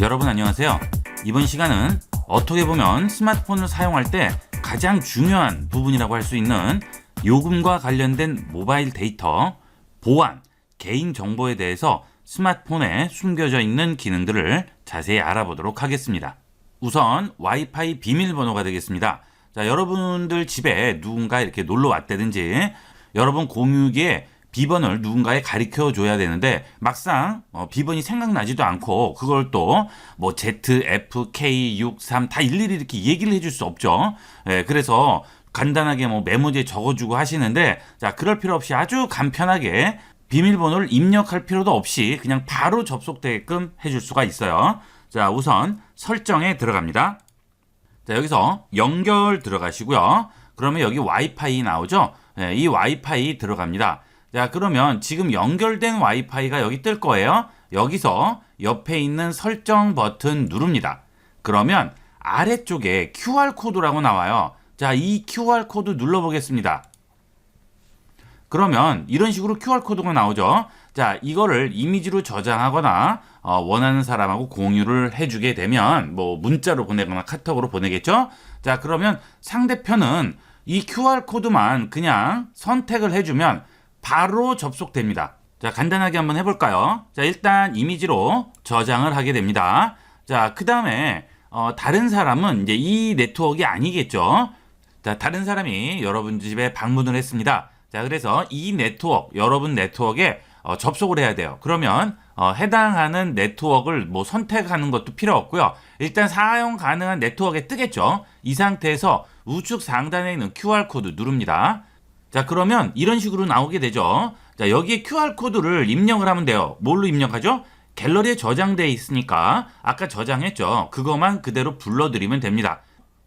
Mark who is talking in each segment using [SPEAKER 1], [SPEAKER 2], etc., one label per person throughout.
[SPEAKER 1] 여러분 안녕하세요. 이번 시간은 어떻게 보면 스마트폰을 사용할 때 가장 중요한 부분이라고 할 수 있는 요금과 관련된 모바일 데이터, 보안, 개인정보에 대해서 스마트폰에 숨겨져 있는 기능들을 자세히 알아보도록 하겠습니다. 우선 와이파이 비밀번호가 되겠습니다. 자, 여러분들 집에 누군가 이렇게 놀러 왔다든지 여러분 공유기에 비번을 누군가에 가르쳐 줘야 되는데 막상 비번이 생각나지도 않고 그걸 또 뭐 ZFK63 다 일일이 이렇게 얘기를 해줄 수 없죠. 그래서 간단하게 뭐 메모지에 적어주고 하시는데, 자, 그럴 필요 없이 아주 간편하게 비밀번호를 입력할 필요도 없이 그냥 바로 접속되게끔 해줄 수가 있어요. 자, 우선 설정에 들어갑니다. 자, 여기서 연결 들어가시고요. 그러면 여기 와이파이 나오죠. 이 와이파이 들어갑니다. 자, 그러면 지금 연결된 와이파이가 여기 뜰 거예요. 여기서 옆에 있는 설정 버튼 누릅니다. 그러면 아래쪽에 QR코드라고 나와요. 자, 이 QR코드 눌러보겠습니다. 그러면 이런 식으로 QR코드가 나오죠. 자, 이거를 이미지로 저장하거나 원하는 사람하고 공유를 해주게 되면 뭐 문자로 보내거나 카톡으로 보내겠죠. 자, 그러면 상대편은 이 QR코드만 그냥 선택을 해주면 바로 접속됩니다. 자, 간단하게 한번 해볼까요? 자, 일단 이미지로 저장을 하게 됩니다. 자, 그 다음에 다른 사람은 이제 이 네트워크가 아니겠죠. 자, 다른 사람이 여러분 집에 방문을 했습니다. 자, 그래서 이 네트워크, 여러분 네트워크에 접속을 해야 돼요. 그러면 해당하는 네트워크를 뭐 선택하는 것도 필요 없고요. 일단 사용 가능한 네트워크에 뜨겠죠. 이 상태에서 우측 상단에 있는 QR코드 누릅니다. 자, 그러면 이런 식으로 나오게 되죠. 자, 여기에 QR코드를 입력을 하면 돼요. 뭘로 입력하죠? 갤러리에 저장되어 있으니까 아까 저장했죠. 그것만 그대로 불러드리면 됩니다.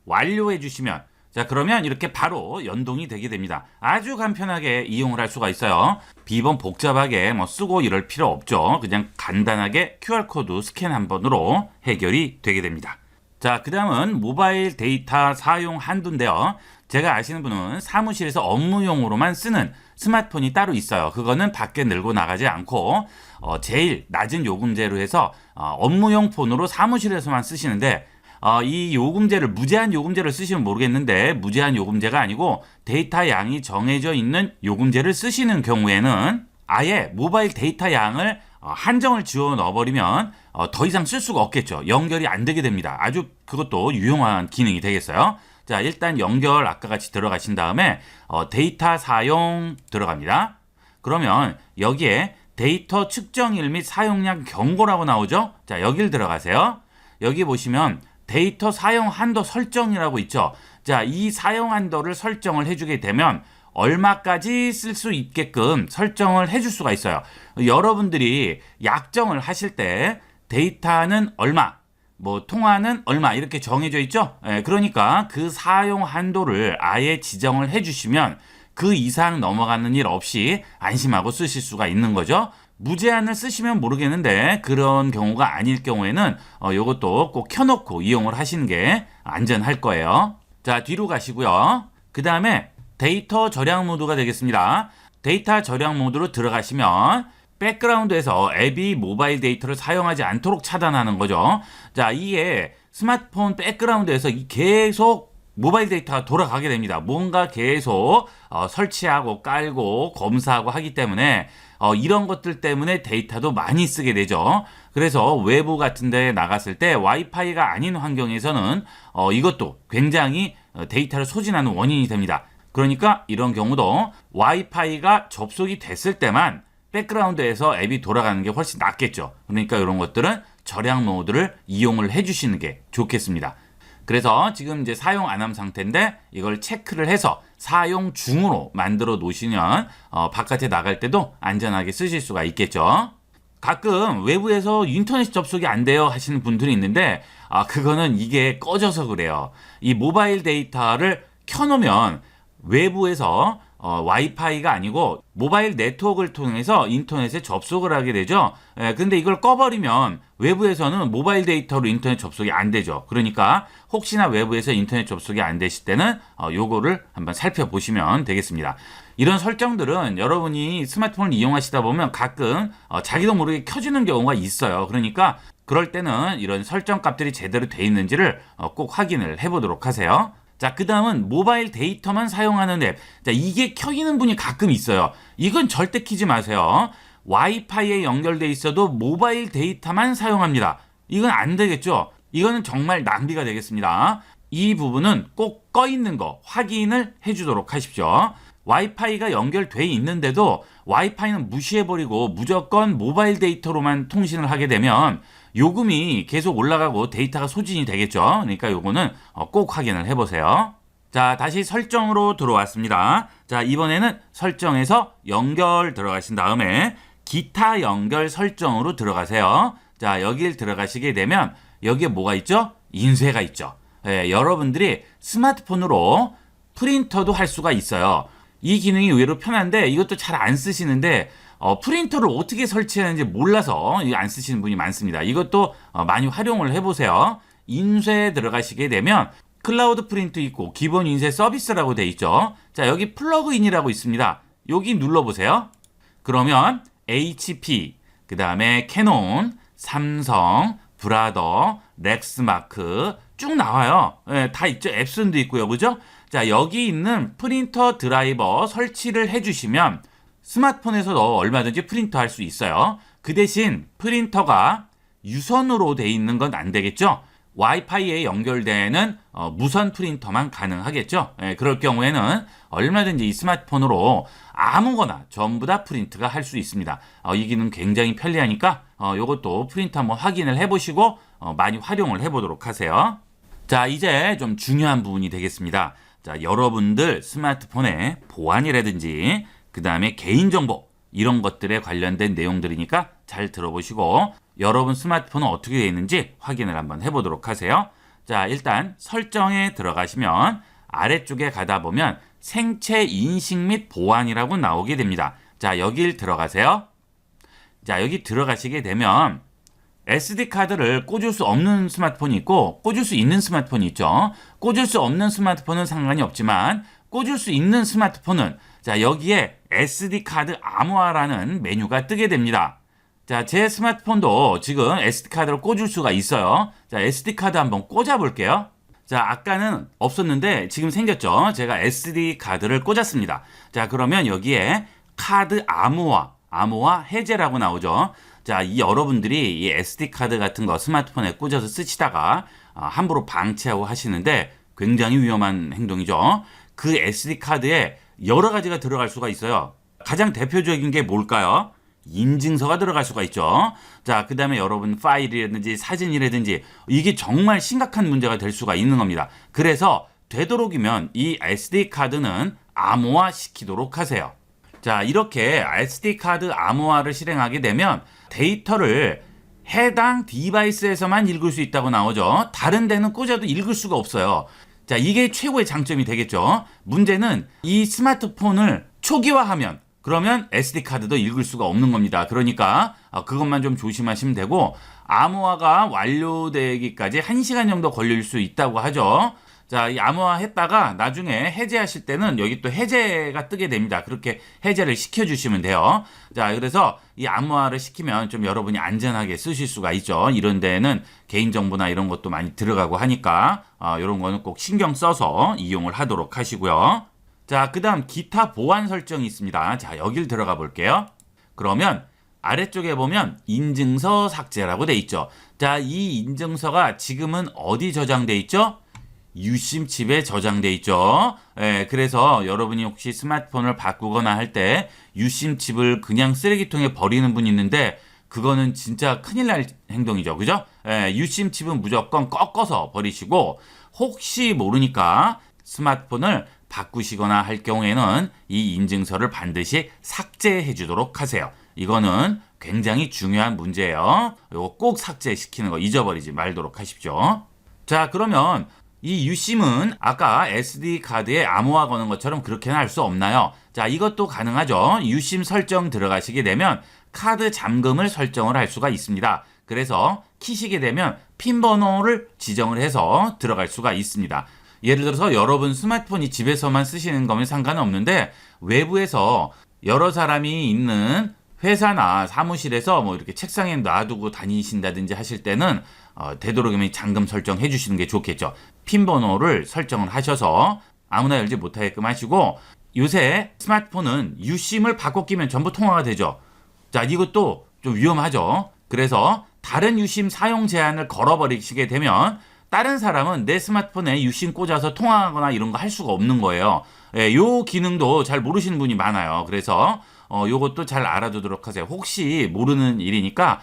[SPEAKER 1] 완료해 주시면, 자, 그러면 이렇게 바로 연동이 되게 됩니다. 아주 간편하게 이용을 할 수가 있어요. 비번 복잡하게 뭐 쓰고 이럴 필요 없죠. 그냥 간단하게 QR코드 스캔 한 번으로 해결이 되게 됩니다. 자, 그 다음은 모바일 데이터 사용 한도인데요. 제가 아시는 분은 사무실에서 업무용으로만 쓰는 스마트폰이 따로 있어요. 그거는 밖에 늘고 나가지 않고 제일 낮은 요금제로 해서 업무용 폰으로 사무실에서만 쓰시는데, 이 요금제를 무제한 요금제를 쓰시면 모르겠는데 무제한 요금제가 아니고 데이터 양이 정해져 있는 요금제를 쓰시는 경우에는 아예 모바일 데이터 양을 한정을 지워 넣어버리면 더 이상 쓸 수가 없겠죠. 연결이 안 되게 됩니다. 아주 그것도 유용한 기능이 되겠어요. 자, 일단 연결 아까 같이 들어가신 다음에 데이터 사용 들어갑니다. 그러면 여기에 데이터 측정일 및 사용량 경고라고 나오죠. 자, 여길 들어가세요. 여기 보시면 데이터 사용 한도 설정이라고 있죠. 자, 이 사용 한도를 설정을 해주게 되면 얼마까지 쓸 수 있게끔 설정을 해줄 수가 있어요. 여러분들이 약정을 하실 때 데이터는 얼마, 뭐 통화는 얼마 이렇게 정해져 있죠. 그러니까 그 사용 한도를 아예 지정을 해주시면 그 이상 넘어가는 일 없이 안심하고 쓰실 수가 있는 거죠. 무제한을 쓰시면 모르겠는데 그런 경우가 아닐 경우에는 이것도 꼭 켜놓고 이용을 하시는 게 안전할 거예요. 자, 뒤로 가시고요. 그 다음에 데이터 절약 모드가 되겠습니다. 데이터 절약 모드로 들어가시면 백그라운드에서 앱이 모바일 데이터를 사용하지 않도록 차단하는 거죠. 자, 이게 스마트폰 백그라운드에서 계속 모바일 데이터가 돌아가게 됩니다. 뭔가 계속 설치하고 깔고 검사하고 하기 때문에 이런 것들 때문에 데이터도 많이 쓰게 되죠. 그래서 외부 같은 데 나갔을 때 와이파이가 아닌 환경에서는 이것도 굉장히 데이터를 소진하는 원인이 됩니다. 그러니까 이런 경우도 와이파이가 접속이 됐을 때만 백그라운드에서 앱이 돌아가는 게 훨씬 낫겠죠. 그러니까 이런 것들은 절약 모드를 이용을 해주시는 게 좋겠습니다. 그래서 지금 이제 사용 안 한 상태인데 이걸 체크를 해서 사용 중으로 만들어 놓으시면 바깥에 나갈 때도 안전하게 쓰실 수가 있겠죠. 가끔 외부에서 인터넷 접속이 안 돼요 하시는 분들이 있는데 그거는 이게 꺼져서 그래요. 이 모바일 데이터를 켜놓으면 외부에서 와이파이가 아니고 모바일 네트워크를 통해서 인터넷에 접속을 하게 되죠. 근데 이걸 꺼버리면 외부에서는 모바일 데이터로 인터넷 접속이 안 되죠. 그러니까 혹시나 외부에서 인터넷 접속이 안 되실 때는 요거를 한번 살펴보시면 되겠습니다. 이런 설정들은 여러분이 스마트폰을 이용하시다 보면 가끔 자기도 모르게 켜지는 경우가 있어요. 그러니까 그럴 때는 이런 설정 값들이 제대로 돼 있는지를 꼭 확인을 해보도록 하세요. 자, 그 다음은 모바일 데이터만 사용하는 앱. 자, 이게 켜있는 분이 가끔 있어요. 이건 절대 켜지 마세요. 와이파이에 연결돼 있어도 모바일 데이터만 사용합니다. 이건 안 되겠죠? 이거는 정말 낭비가 되겠습니다. 이 부분은 꼭 꺼 있는 거 확인을 해주도록 하십시오. 와이파이가 연결돼 있는데도 와이파이는 무시해버리고 무조건 모바일 데이터로만 통신을 하게 되면 요금이 계속 올라가고 데이터가 소진이 되겠죠. 그러니까 요거는 꼭 확인을 해보세요. 자, 다시 설정으로 들어왔습니다. 자, 이번에는 설정에서 연결 들어가신 다음에 기타 연결 설정으로 들어가세요. 자, 여길 들어가시게 되면 여기에 뭐가 있죠? 인쇄가 있죠. 예, 여러분들이 스마트폰으로 프린터도 할 수가 있어요. 이 기능이 의외로 편한데 이것도 잘 안 쓰시는데 프린터를 어떻게 설치하는지 몰라서 안 쓰시는 분이 많습니다. 이것도 많이 활용을 해보세요. 인쇄에 들어가시게 되면 클라우드 프린트 있고 기본 인쇄 서비스라고 돼 있죠. 자, 여기 플러그인이라고 있습니다. 여기 눌러보세요. 그러면 HP, 그 다음에 캐논, 삼성, 브라더, 렉스마크 쭉 나와요. 예, 다 있죠. 앱슨도 있고요. 그죠? 자, 여기 있는 프린터 드라이버 설치를 해주시면 스마트폰에서도 얼마든지 프린터 할 수 있어요. 그 대신 프린터가 유선으로 돼 있는 건 안 되겠죠? 와이파이에 연결되는 무선 프린터만 가능하겠죠? 예, 그럴 경우에는 얼마든지 이 스마트폰으로 아무거나 전부 다 프린트가 할 수 있습니다. 이 기능 굉장히 편리하니까 이것도 프린터 한번 확인을 해보시고 많이 활용을 해보도록 하세요. 자, 이제 좀 중요한 부분이 되겠습니다. 자, 여러분들 스마트폰의 보안이라든지 그 다음에 개인정보 이런 것들에 관련된 내용들이니까 잘 들어보시고 여러분 스마트폰은 어떻게 되어 있는지 확인을 한번 해보도록 하세요. 자, 일단 설정에 들어가시면 아래쪽에 가다 보면 생체 인식 및 보안이라고 나오게 됩니다. 자, 여길 들어가세요. 자, 여기 들어가시게 되면 SD카드를 꽂을 수 없는 스마트폰이 있고 꽂을 수 있는 스마트폰이 있죠. 꽂을 수 없는 스마트폰은 상관이 없지만 꽂을 수 있는 스마트폰은 자, 여기에 SD카드 암호화라는 메뉴가 뜨게 됩니다. 자, 제 스마트폰도 지금 SD카드를 꽂을 수가 있어요. 자, SD카드 한번 꽂아 볼게요. 자, 아까는 없었는데 지금 생겼죠. 제가 SD카드를 꽂았습니다. 자, 그러면 여기에 카드 암호화 해제라고 나오죠. 자, 이 여러분들이 이 SD카드 같은 거 스마트폰에 꽂아서 쓰시다가 함부로 방치하고 하시는데 굉장히 위험한 행동이죠. 그 SD카드에 여러 가지가 들어갈 수가 있어요. 가장 대표적인 게 뭘까요? 인증서가 들어갈 수가 있죠. 자, 그 다음에 여러분 파일이라든지 사진이라든지 이게 정말 심각한 문제가 될 수가 있는 겁니다. 그래서 되도록이면 이 SD카드는 암호화 시키도록 하세요. 자, 이렇게 SD카드 암호화를 실행하게 되면 데이터를 해당 디바이스에서만 읽을 수 있다고 나오죠. 다른 데는 꽂아도 읽을 수가 없어요. 자, 이게 최고의 장점이 되겠죠. 문제는 이 스마트폰을 초기화하면 그러면 SD카드도 읽을 수가 없는 겁니다. 그러니까 그것만 좀 조심하시면 되고 암호화가 완료되기까지 1시간 정도 걸릴 수 있다고 하죠. 자, 이 암호화 했다가 나중에 해제하실 때는 여기 또 해제가 뜨게 됩니다. 그렇게 해제를 시켜주시면 돼요. 자, 그래서 이 암호화를 시키면 좀 여러분이 안전하게 쓰실 수가 있죠. 이런 데는 개인정보나 이런 것도 많이 들어가고 하니까 이런 거는 꼭 신경 써서 이용을 하도록 하시고요. 자, 그 다음 기타 보안 설정이 있습니다. 자, 여길 들어가 볼게요. 그러면 아래쪽에 보면 인증서 삭제라고 돼 있죠. 자, 이 인증서가 지금은 어디 저장돼 있죠? 유심 칩에 저장돼 있죠. 예, 그래서 여러분이 혹시 스마트폰을 바꾸거나 할 때 유심 칩을 그냥 쓰레기통에 버리는 분이 있는데 그거는 진짜 큰일 날 행동이죠. 그죠? 예, 유심 칩은 무조건 꺾어서 버리시고 혹시 모르니까 스마트폰을 바꾸시거나 할 경우에는 이 인증서를 반드시 삭제해 주도록 하세요. 이거는 굉장히 중요한 문제예요. 이거 꼭 삭제시키는 거 잊어버리지 말도록 하십시오. 자, 그러면 이 유심은 아까 SD카드에 암호화 거는 것처럼 그렇게는 할 수 없나요? 자, 이것도 가능하죠. 유심 설정 들어가시게 되면 카드 잠금을 설정을 할 수가 있습니다. 그래서 키시게 되면 핀 번호를 지정을 해서 들어갈 수가 있습니다. 예를 들어서 여러분 스마트폰이 집에서만 쓰시는 거면 상관은 없는데 외부에서 여러 사람이 있는 회사나 사무실에서 뭐 이렇게 책상에 놔두고 다니신다든지 하실 때는 되도록이면 잠금 설정해 주시는 게 좋겠죠. 핀 번호를 설정을 하셔서 아무나 열지 못하게끔 하시고, 요새 스마트폰은 유심을 바꿔 끼면 전부 통화가 되죠. 자, 이것도 좀 위험하죠. 그래서 다른 유심 사용 제한을 걸어버리시게 되면 다른 사람은 내 스마트폰에 유심 꽂아서 통화하거나 이런 거 할 수가 없는 거예요. 예, 요 기능도 잘 모르시는 분이 많아요. 그래서 요것도 잘 알아두도록 하세요. 혹시 모르는 일이니까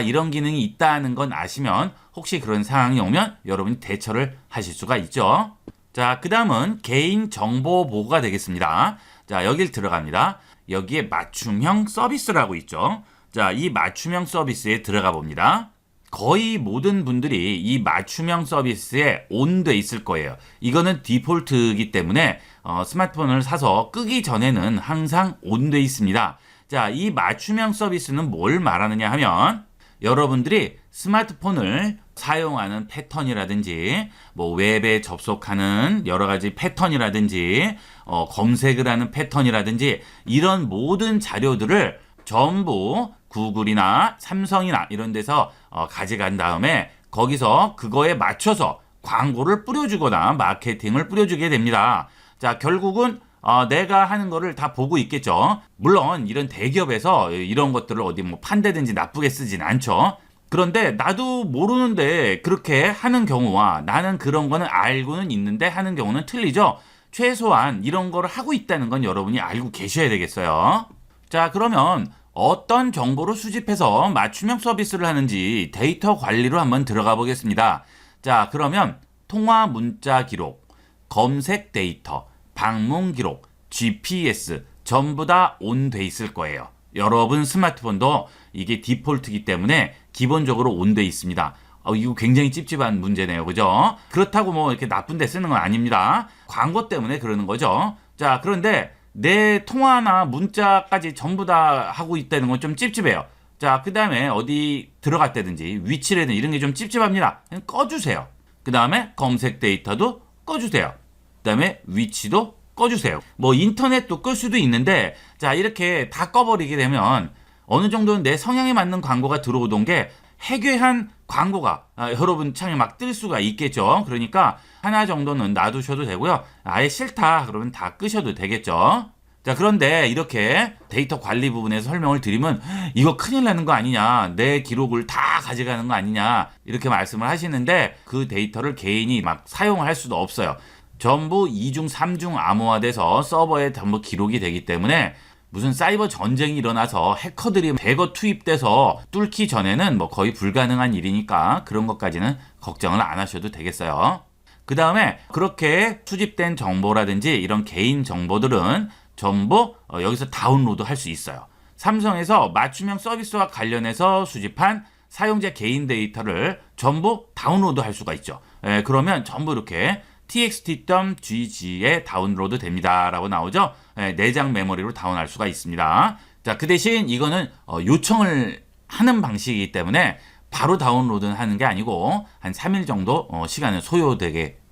[SPEAKER 1] 이런 기능이 있다는 건 아시면 혹시 그런 상황이 오면 여러분이 대처를 하실 수가 있죠. 자, 그 다음은 개인 정보 보호가 되겠습니다. 자, 여길 들어갑니다. 여기에 맞춤형 서비스라고 있죠. 자, 이 맞춤형 서비스에 들어가 봅니다. 거의 모든 분들이 이 맞춤형 서비스에 온돼 있을 거예요. 이거는 디폴트이기 때문에 스마트폰을 사서 끄기 전에는 항상 온돼 있습니다. 자, 이 맞춤형 서비스는 뭘 말하느냐 하면 여러분들이 스마트폰을 사용하는 패턴이라든지 뭐 웹에 접속하는 여러 가지 패턴이라든지 검색을 하는 패턴이라든지 이런 모든 자료들을 전부 구글이나 삼성이나 이런 데서 가져간 다음에 거기서 그거에 맞춰서 광고를 뿌려주거나 마케팅을 뿌려주게 됩니다. 자, 결국은 내가 하는 거를 다 보고 있겠죠. 물론 이런 대기업에서 이런 것들을 어디 뭐 판다든지 나쁘게 쓰진 않죠. 그런데 나도 모르는데 그렇게 하는 경우와 나는 그런 거는 알고는 있는데 하는 경우는 틀리죠. 최소한 이런 거를 하고 있다는 건 여러분이 알고 계셔야 되겠어요. 자, 그러면 어떤 정보를 수집해서 맞춤형 서비스를 하는지 데이터 관리로 한번 들어가 보겠습니다. 자, 그러면 통화 문자 기록, 검색 데이터, 방문 기록, GPS 전부 다 온돼 있을 거예요. 여러분 스마트폰도 이게 디폴트이기 때문에 기본적으로 온돼 있습니다. 이거 굉장히 찝찝한 문제네요. 그죠? 그렇다고 뭐 이렇게 나쁜 데 쓰는 건 아닙니다. 광고 때문에 그러는 거죠. 자, 그런데 내 통화나 문자까지 전부 다 하고 있다는 건 좀 찝찝해요. 자, 그 다음에 어디 들어갔다든지 위치라든지 이런 게 좀 찝찝합니다. 그냥 꺼주세요. 그 다음에 검색 데이터도 꺼주세요. 그 다음에 위치도 꺼주세요. 뭐 인터넷도 끌 수도 있는데, 자, 이렇게 다 꺼버리게 되면 어느 정도는 내 성향에 맞는 광고가 들어오던 게 해괴한 광고가 여러분 창에 막 뜰 수가 있겠죠. 그러니까 하나 정도는 놔두셔도 되고요. 아예 싫다 그러면 다 끄셔도 되겠죠. 자, 그런데 이렇게 데이터 관리 부분에서 설명을 드리면 이거 큰일 나는 거 아니냐, 내 기록을 다 가져가는 거 아니냐 이렇게 말씀을 하시는데 그 데이터를 개인이 막 사용을 할 수도 없어요. 전부 2중 3중 암호화돼서 서버에 전부 기록이 되기 때문에 무슨 사이버 전쟁이 일어나서 해커들이 대거 투입돼서 뚫기 전에는 뭐 거의 불가능한 일이니까 그런 것까지는 걱정을 안 하셔도 되겠어요. 그 다음에 그렇게 수집된 정보라든지 이런 개인 정보들은 전부 여기서 다운로드 할 수 있어요. 삼성에서 맞춤형 서비스와 관련해서 수집한 사용자 개인 데이터를 전부 다운로드 할 수가 있죠. 그러면 전부 이렇게 txt.gg에 다운로드 됩니다 라고 나오죠. 내장 메모리로 다운할 수가 있습니다. 자, 그 대신 이거는 요청을 하는 방식이기 때문에 바로 다운로드 하는 게 아니고 한 3일 정도 시간을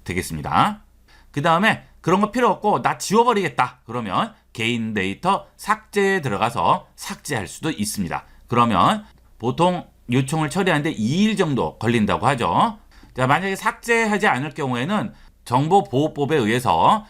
[SPEAKER 1] 되겠습니다. 그 다음에 그런 거 필요 없고 나 지워버리겠다 그러면 개인 데이터 삭제에 들어가서 삭제할 수도 있습니다. 그러면 보통 요청을 처리하는데 2일 정도 걸린다고 하죠. 자, 만약에 삭제하지 않을 경우에는 정보보호법에 의해서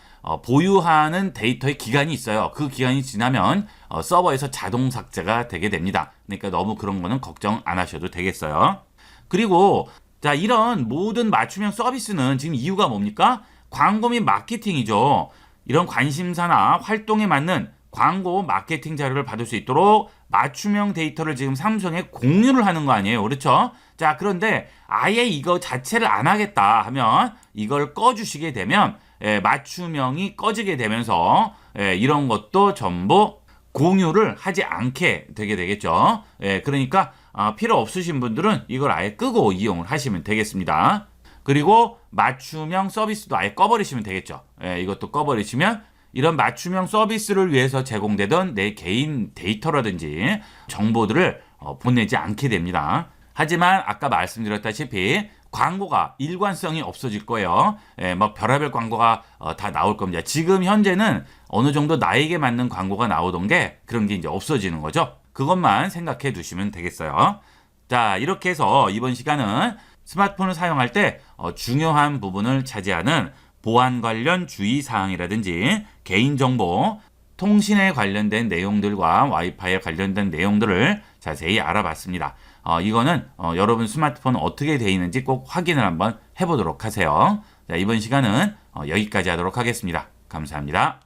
[SPEAKER 1] 보유하는 데이터의 기간이 있어요. 그 기간이 지나면 서버에서 자동 삭제가 되게 됩니다. 그러니까 너무 그런 거는 걱정 안 하셔도 되겠어요. 그리고 자, 이런 모든 맞춤형 서비스는 지금 이유가 뭡니까? 광고 및 마케팅이죠. 이런 관심사나 활동에 맞는 광고 마케팅 자료를 받을 수 있도록 맞춤형 데이터를 지금 삼성에 공유를 하는 거 아니에요. 그렇죠? 자, 그런데 아예 이거 자체를 안 하겠다 하면 이걸 꺼주시게 되면 맞춤형이 꺼지게 되면서 이런 것도 전부 공유를 하지 않게 되게 되겠죠. 그러니까 필요 없으신 분들은 이걸 아예 끄고 이용을 하시면 되겠습니다. 그리고 맞춤형 서비스도 아예 꺼버리시면 되겠죠. 이것도 꺼버리시면 이런 맞춤형 서비스를 위해서 제공되던 내 개인 데이터라든지 정보들을 보내지 않게 됩니다. 하지만 아까 말씀드렸다시피 광고가 일관성이 없어질 거예요. 뭐 별의별 광고가 다 나올 겁니다. 지금 현재는 어느 정도 나에게 맞는 광고가 나오던 게 그런 게 이제 없어지는 거죠. 그것만 생각해 두시면 되겠어요. 자, 이렇게 해서 이번 시간은 스마트폰을 사용할 때 중요한 부분을 차지하는 보안 관련 주의사항이라든지 개인정보, 통신에 관련된 내용들과 와이파이에 관련된 내용들을 자세히 알아봤습니다. 이거는 여러분 스마트폰 어떻게 되어 있는지 꼭 확인을 한번 해보도록 하세요. 자, 이번 시간은 여기까지 하도록 하겠습니다. 감사합니다.